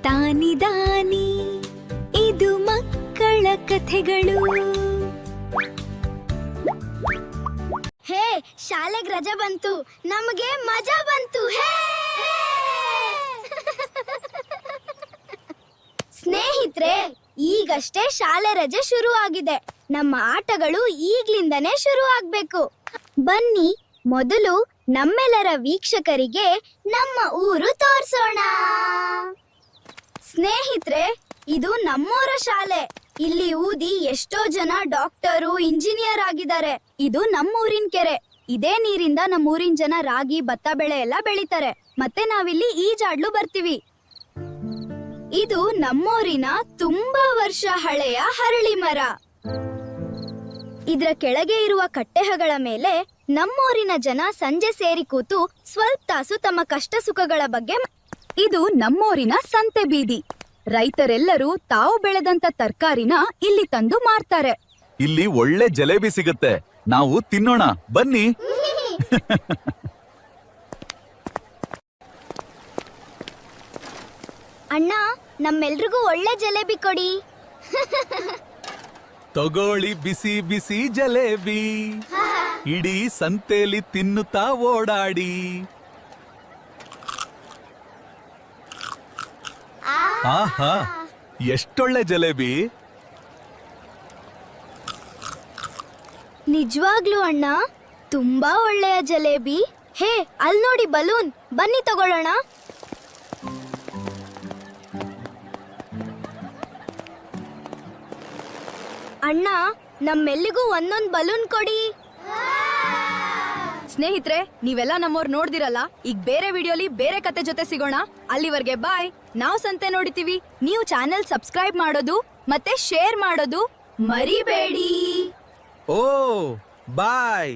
ತಾನಿದಾನಿ ಇದು ಮಕ್ಕಳ ಕಥೆಗಳು. ಹೇ, ಶಾಲೆಗೆ ರಜೆ ಬಂತು, ನಮಗೆ ಮಜಾ ಬಂತು. ಹೇ ಸ್ನೇಹಿತರೆ, ಈಗಷ್ಟೇ ಶಾಲೆ ರಜೆ ಶುರು ಆಗಿದೆ. ನಮ್ಮ ಆಟಗಳು ಈಗ್ಲಿಂದನೇ ಶುರು ಆಗ್ಬೇಕು. ಬನ್ನಿ, ಮೊದಲು ನಮ್ಮೆಲ್ಲರ ವೀಕ್ಷಕರಿಗೆ ನಮ್ಮ ಊರು ತೋರ್ಸೋಣ. ಸ್ನೇಹಿತರೆ, ಇದು ನಮ್ಮೂರ ಶಾಲೆ. ಇಲ್ಲಿ ಊದಿ ಎಷ್ಟೋ ಜನ ಡಾಕ್ಟರು, ಇಂಜಿನಿಯರ್ ಆಗಿದ್ದಾರೆ. ಇದು ನಮ್ಮೂರಿನ ಕೆರೆ. ಇದೇ ನೀರಿಂದ ನಮ್ಮೂರಿನ ಜನ ರಾಗಿ, ಭತ್ತ ಬೆಳೆ ಎಲ್ಲ ಬೆಳಿತಾರೆ. ಮತ್ತೆ ನಾವಿಲ್ಲಿ ಈಜಾಡ್ಲು ಬರ್ತೀವಿ. ಇದು ನಮ್ಮೂರಿನ ತುಂಬಾ ವರ್ಷ ಹಳೆಯ ಹರಳಿ ಮರ. ಇದರ ಕೆಳಗೆ ಇರುವ ಕಟ್ಟೆಹಗಳ ಮೇಲೆ ನಮ್ಮೂರಿನ ಜನ ಸಂಜೆ ಸೇರಿ ಕೂತು ಸ್ವಲ್ಪ ತಾಸು ತಮ್ಮ ಕಷ್ಟ ಸುಖಗಳ ಬಗ್ಗೆ. ಇದು ನಮ್ಮೂರಿನ ಸಂತೆ ಬೀದಿ. ರೈತರೆಲ್ಲರೂ ತಾವು ಬೆಳೆದಂತ ತರಕಾರಿನ ಇಲ್ಲಿ ತಂದು ಮಾರ್ತಾರೆ. ಇಲ್ಲಿ ಒಳ್ಳೆ ಜಲೇಬಿ ಸಿಗುತ್ತೆ, ನಾವು ತಿನ್ನೋಣ ಬನ್ನಿ. ಅಣ್ಣ, ನಮ್ಮೆಲ್ರಿಗೂ ಒಳ್ಳೆ ಜಲೇಬಿ ಕೊಡಿ. ತಗೋಳಿ ಬಿಸಿ ಬಿಸಿ ಜಲೇಬಿ, ಇಡೀ ಸಂತೆಲಿ ತಿನ್ನುತ್ತಾ ಓಡಾಡಿ. ಆಹಾ, ಎಷ್ಟೊಳ್ಳೆ ಜಲೇಬಿ. ನಿಜವಾಗ್ಲೂ ಅಣ್ಣ, ತುಂಬಾ ಒಳ್ಳೆಯ ಜಲೇಬಿ. ಹೇ, ಅಲ್ಲಿ ನೋಡಿ ಬಲೂನ್, ಬನ್ನಿ ತಗೊಳ್ಳೋಣ. ಅಣ್ಣ, ನಮ್ಮೆಲ್ಲಿಗೂ ಒಂದೊಂದ್ ಬಲೂನ್ ಕೊಡಿ. ಸ್ನೇಹಿತರೆ, ನೀವೆಲ್ಲ ನಮ್ಮವ್ರು ನೋಡ್ದಿರಲ್ಲ. ಈಗ ಬೇರೆ ವಿಡಿಯೋಲಿ ಬೇರೆ ಕತೆ ಜೊತೆ ಸಿಗೋಣ. ಅಲ್ಲಿವರೆಗೆ ಬಾಯ್. ನಾವು ಸಂತೆ ನೋಡಿತೀವಿ. ನೀವು ಚಾನೆಲ್ ಸಬ್ಸ್ಕ್ರೈಬ್ ಮಾಡೋದು ಮತ್ತೆ ಶೇರ್ ಮಾಡೋದು ಮರಿಬೇಡಿ. ಓ ಬಾಯ್.